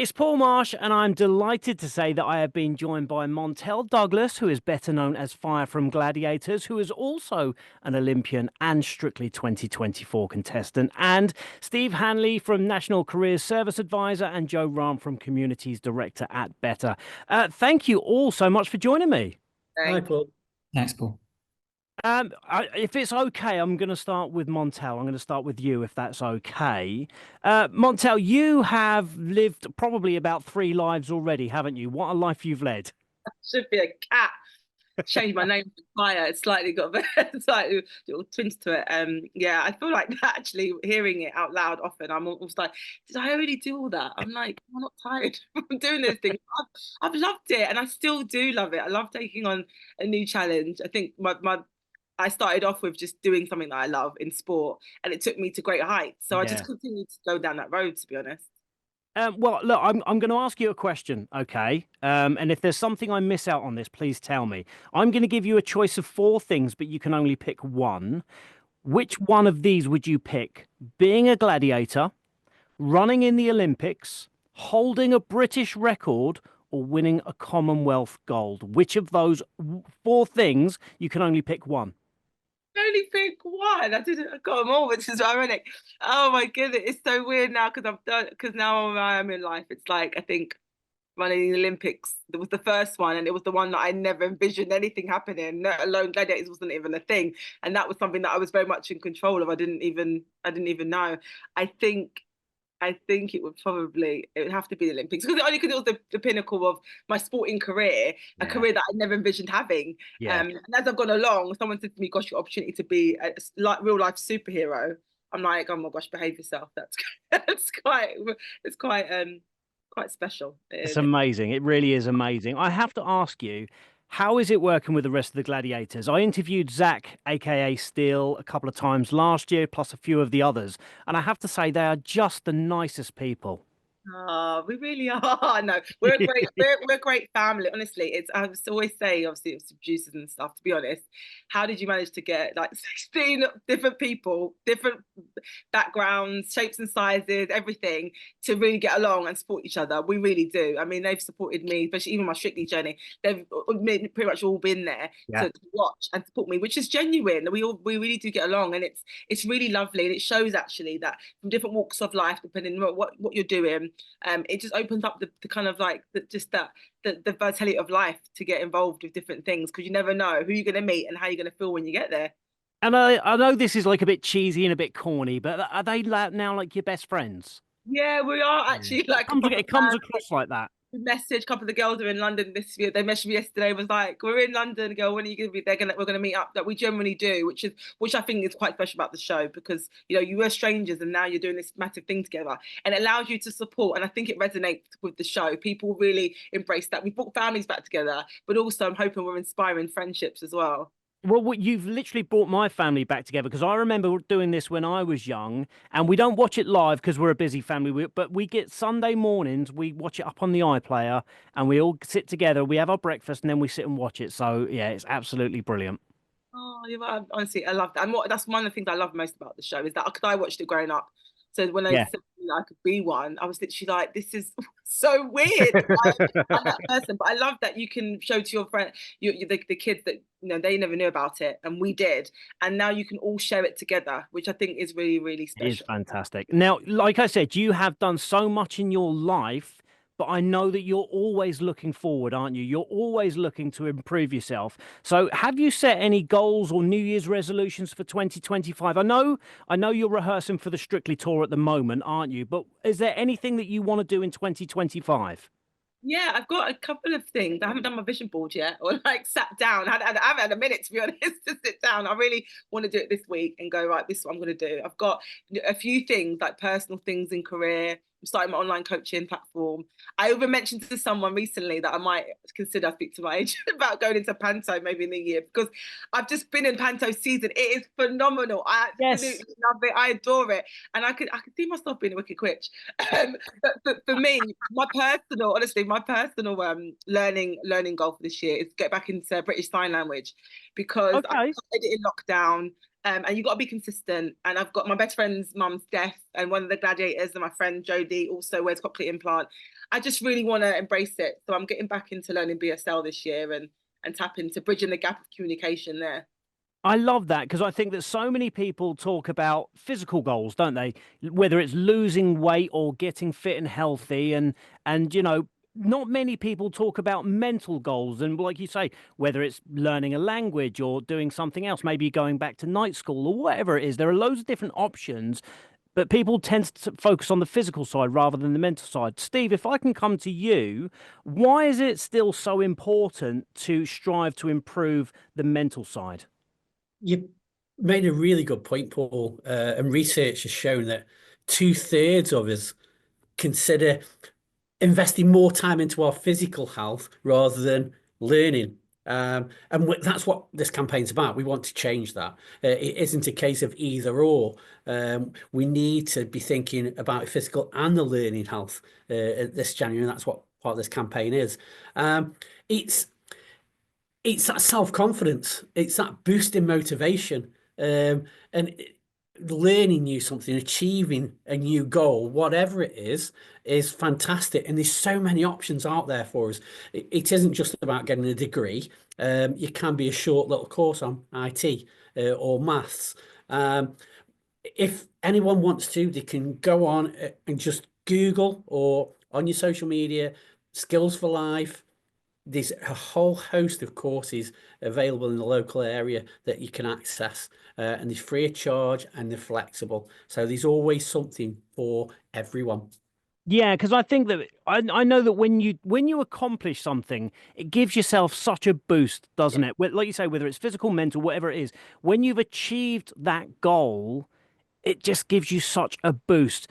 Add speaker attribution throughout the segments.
Speaker 1: It's Paul Marsh, and I'm delighted to say that I have been joined by Montell Douglas, who is better known as Fire from Gladiators, who is also an Olympian and Strictly 2024 contestant, and Steve Hanley from National Careers Service Advisor, and Joe Rham from Communities Director at Better. Thank you all so much for joining me.
Speaker 2: Hi,
Speaker 3: Thanks.
Speaker 2: Paul.
Speaker 3: Thanks, Paul.
Speaker 1: If it's okay, I'm going to start with Montell. I'm going to start with you, if that's okay. Montell, you have lived probably about three lives already, haven't you? What a life you've led.
Speaker 2: Should be a cat. Changed my name to Fire. It's slightly got slightly little twins to it. Yeah, I feel like that actually hearing it out loud often. I'm almost like, did I really do all that? I'm like, I'm not tired from doing those things. I've loved it, and I still do love it. I love taking on a new challenge. I think I started off with just doing something that I love in sport, and it took me to great heights. So I
Speaker 1: Yeah.
Speaker 2: just continued to go down that road, to be honest.
Speaker 1: Well, look, I'm going to ask you a question, okay? And if there's something I miss out on this, please tell me. I'm going to give you a choice of four things, but you can only pick one. Which one of these would you pick? Being a gladiator, running in the Olympics, holding a British record, or winning a Commonwealth gold? Which of those four things you can only pick one?
Speaker 2: Only pick one. I got them all, which is ironic. Oh my goodness, it's so weird now because I've done because now I am in life. It's like I think running the Olympics. It was the first one, and it was the one that I never envisioned anything happening. Let alone gladiators wasn't even a thing, and that was something that I was very much in control of. I didn't even know. I think it would have to be the Olympics because only because it was the pinnacle of my sporting career, a
Speaker 1: Yeah.
Speaker 2: career that I never envisioned having.
Speaker 1: Yeah.
Speaker 2: And as I've gone along, someone said to me, "Gosh, your opportunity to be a like real life superhero." I'm like, "Oh my gosh, behave yourself." That's it's quite special.
Speaker 1: It's amazing. It really is amazing. I have to ask you, how is it working with the rest of the gladiators? I interviewed Zach, aka Steele, a couple of times last year, plus a few of the others, and I have to say they are just the nicest people.
Speaker 2: Oh, we really are. No, we're a great family. Honestly, I always say, obviously, it's producers and stuff. To be honest, how did you manage to get like 16 different people, different backgrounds, shapes and sizes, everything, to really get along and support each other? We really do. I mean, they've supported me, especially even my Strictly journey. They've pretty much all been there
Speaker 1: Yeah.
Speaker 2: to watch and support me, which is genuine. We really do get along, and it's really lovely, and it shows actually that from different walks of life, depending on what you're doing. It just opens up the kind of like the vitality of life to get involved with different things because you never know who you're going to meet and how you're going to feel when you get there.
Speaker 1: And I know this is like a bit cheesy and a bit corny, but are they now like your best friends?
Speaker 2: Yeah, we are
Speaker 1: Yeah.
Speaker 2: actually like a proper
Speaker 1: It comes across like that.
Speaker 2: message. A couple of the girls are in London this year. They messaged me yesterday. Was like, "We're in London, girl. When are you gonna be? We're gonna meet up." That we generally do, which I think is quite special about the show because you were strangers and now you're doing this massive thing together, and it allows you to support. And I think it resonates with the show. People really embrace that. We brought families back together, but also I'm hoping we're inspiring friendships as well.
Speaker 1: Well, you've literally brought my family back together because I remember doing this when I was young, and we don't watch it live because we're a busy family. But we get Sunday mornings, we watch it up on the iPlayer, and we all sit together. We have our breakfast, and then we sit and watch it. So yeah, it's absolutely brilliant.
Speaker 2: Oh, yeah, honestly, I love that. And that's one of the things I love most about the show is that because I watched it growing up. So when they
Speaker 1: Yeah,
Speaker 2: said I could be one, I was literally like, this is so weird. I'm that person. But I love that you can show to your friend, the kids that, they never knew about it and we did. And now you can all share it together, which I think is really, really
Speaker 1: it is
Speaker 2: special.
Speaker 1: fantastic. Now, like I said, you have done so much in your life. But I know that you're always looking forward, aren't you? You're always looking to improve yourself. So have you set any goals or New Year's resolutions for 2025? I know you're rehearsing for the Strictly tour at the moment, aren't you? But is there anything that you want to do in 2025?
Speaker 2: Yeah, I've got a couple of things. I haven't done my vision board yet, or like sat down. I haven't had a minute to be honest to sit down. I really want to do it this week and go right. This is what I'm going to do. I've got a few things like personal things in career. I'm starting my online coaching platform. I even mentioned to someone recently that I might consider speak to my agent about going into Panto maybe in the year because I've just been in Panto season. It is phenomenal. I absolutely
Speaker 1: Yes.
Speaker 2: love it. I adore it, and I could see myself being a wicked witch. But for me, honestly, my personal learning goal for this year is get back into British Sign Language because I
Speaker 1: Okay.
Speaker 2: started it in lockdown. And you've got to be consistent. And I've got my best friend's mum's deaf, and one of the gladiators, and my friend Jodie also wears cochlear implant. I just really want to embrace it. So I'm getting back into learning BSL this year and tap into bridging the gap of communication there.
Speaker 1: I love that because I think that so many people talk about physical goals, don't they? Whether it's losing weight or getting fit and healthy, and not many people talk about mental goals. And like you say, whether it's learning a language or doing something else, maybe going back to night school or whatever it is, there are loads of different options. But people tend to focus on the physical side rather than the mental side. Steve, if I can come to you, why is it still so important to strive to improve the mental side?
Speaker 3: You made a really good point, Paul, and research has shown that 2/3 of us consider investing more time into our physical health rather than learning. And that's what this campaign's about. We want to change that. It isn't a case of either or. We need to be thinking about physical and the learning health this January, and that's what part of this campaign is. It's it's that self-confidence, it's that boost in motivation, and learning new something, achieving a new goal, whatever it is fantastic. And there's so many options out there for us. It isn't just about getting a degree. You can be a short little course on IT or maths. If anyone wants to, they can go on and just Google or on your social media, Skills for Life. There's a whole host of courses available in the local area that you can access, and they're free of charge and they're flexible. So there's always something for everyone.
Speaker 1: Yeah, because I think that I know that when you accomplish something, it gives yourself such a boost, doesn't it? Like you say, whether it's physical, mental, whatever it is, when you've achieved that goal, it just gives you such a boost.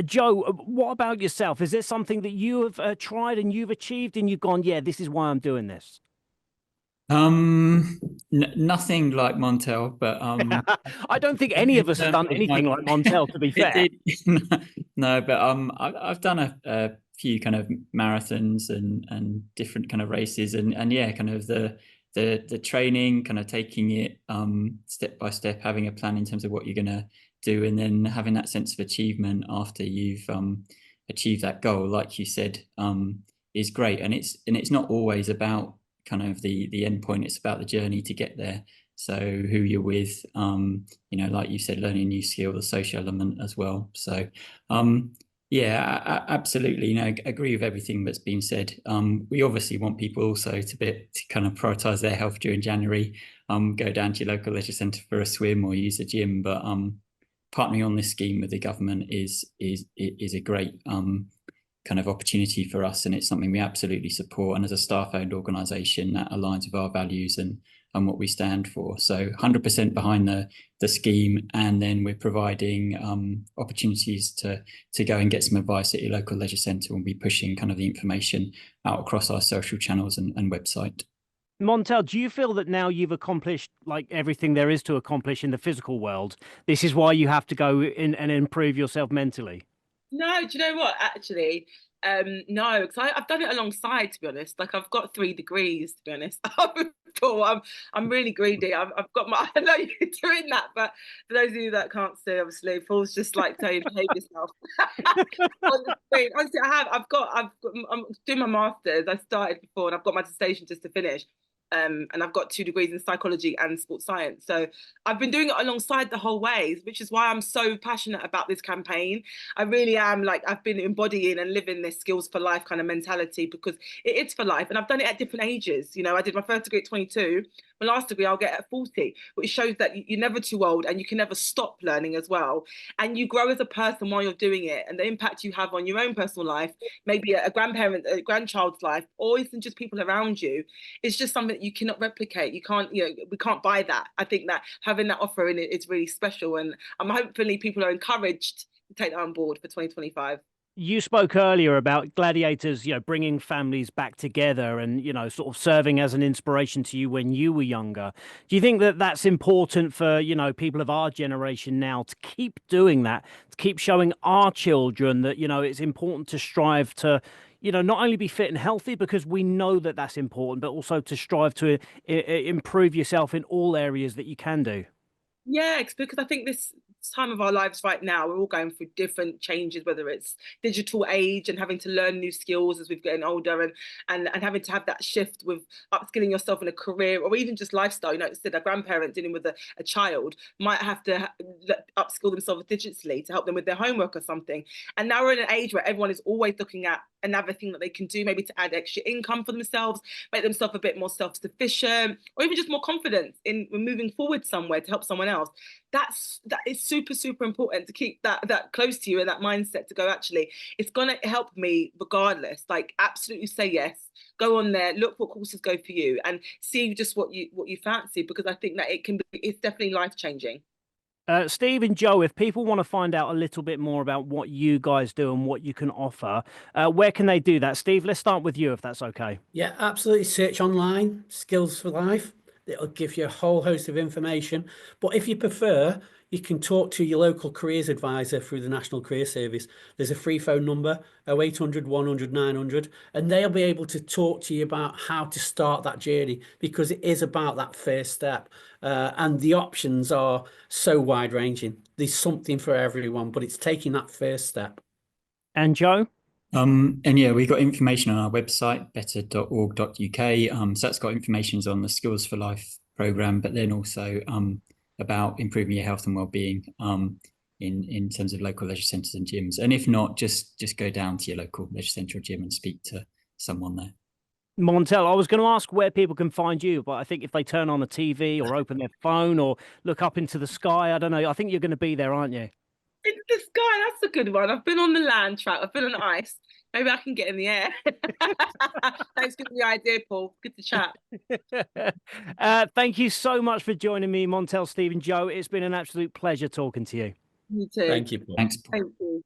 Speaker 1: Joe, what about yourself? Is there something that you have tried and you've achieved and you've gone, yeah, this is why I'm doing this?
Speaker 4: Um, Nothing like Montell, but
Speaker 1: I don't think any of
Speaker 4: in
Speaker 1: us have
Speaker 4: terms
Speaker 1: done
Speaker 4: of my
Speaker 1: anything like Montell, to be fair.
Speaker 4: no, but I've done a few kind of marathons and different kind of races, and yeah, kind of the training, kind of taking it step by step, having a plan in terms of what you're gonna do, and then having that sense of achievement after you've achieved that goal, like you said, is great. And it's not always about kind of the end point, it's about the journey to get there. So who you're with, like you said, learning a new skill, the social element as well. So yeah, absolutely. Agree with everything that's been said. We obviously want people also to kind of prioritize their health during January, go down to your local leisure centre for a swim or use a gym, but partnering on this scheme with the government is a great kind of opportunity for us, and it's something we absolutely support. And as a staff-owned organisation, that aligns with our values and what we stand for. So 100% behind the scheme, and then we're providing opportunities to go and get some advice at your local leisure centre. We'll be pushing kind of the information out across our social channels and website.
Speaker 1: Montell, do you feel that now you've accomplished like everything there is to accomplish in the physical world? This is why you have to go in and improve yourself mentally?
Speaker 2: No, do you know what? Actually, no, because I've done it alongside. To be honest, like I've got 3 degrees. To be honest, Paul, I'm really greedy. I've got my. I know you're doing that, but for those of you that can't see, obviously, Paul's just like telling you to behave yourself on the screen. Honestly, I'm doing my masters. I started before, and I've got my dissertation just to finish. And I've got 2 degrees in psychology and sports science. So I've been doing it alongside the whole way, which is why I'm so passionate about this campaign. I really am, like, I've been embodying and living this skills for life kind of mentality, because it is for life. And I've done it at different ages. I did my first degree at 22. My last degree I'll get at 40, which shows that you're never too old and you can never stop learning as well. And you grow as a person while you're doing it, and the impact you have on your own personal life, maybe a grandchild's life, or even just people around you, is just something that you cannot replicate. You can't, we can't buy that. I think that having that offer in it is really special, and hopefully people are encouraged to take that on board for 2025.
Speaker 1: You spoke earlier about Gladiators, bringing families back together and, sort of serving as an inspiration to you when you were younger. Do you think that that's important for, people of our generation now to keep doing that, to keep showing our children that, it's important to strive to, not only be fit and healthy, because we know that that's important, but also to strive to improve yourself in all areas that you can do?
Speaker 2: Yeah, it's because I think this time of our lives right now, we're all going through different changes, whether it's digital age and having to learn new skills as we've getting older, and having to have that shift with upskilling yourself in a career, or even just lifestyle. You know, instead a grandparent dealing with a child might have to upskill themselves digitally to help them with their homework or something. And now we're in an age where everyone is always looking at another thing that they can do, maybe to add extra income for themselves, make themselves a bit more self-sufficient, or even just more confident in moving forward somewhere to help someone else. That is super, super important to keep that close to you and that mindset to go, actually, it's going to help me regardless. Like, absolutely say yes. Go on there, look what courses go for you, and see just what you fancy, because I think that it's definitely life-changing.
Speaker 1: Steve and Joe, if people want to find out a little bit more about what you guys do and what you can offer, where can they do that? Steve, let's start with you, if that's okay.
Speaker 3: Yeah, absolutely. Search online, Skills for Life. It'll give you a whole host of information. But if you prefer, you can talk to your local careers advisor through the National Career Service. There's a free phone number, 0800 100 900, and they'll be able to talk to you about how to start that journey, because it is about that first step. And the options are so wide ranging. There's something for everyone, but it's taking that first step.
Speaker 1: And Joe?
Speaker 4: And yeah, we've got information on our website, better.org.uk. So that's got information on the Skills for Life program, but then also about improving your health and well-being in terms of local leisure centres and gyms. And if not, just go down to your local leisure centre or gym and speak to someone there.
Speaker 1: Montell, I was going to ask where people can find you, but I think if they turn on the TV or open their phone or look up into the sky, I don't know. I think you're going to be there, aren't you?
Speaker 2: Into the sky, that's a good one. I've been on the land track, I've been on ice. Maybe I can get in the air. Thanks for the idea, Paul. Good to chat.
Speaker 1: Thank you so much for joining me, Montell, Steve, and Joe. It's been an absolute pleasure talking to you.
Speaker 2: You too.
Speaker 3: Thank you, Paul.
Speaker 4: Thanks, Paul.
Speaker 2: Thank you.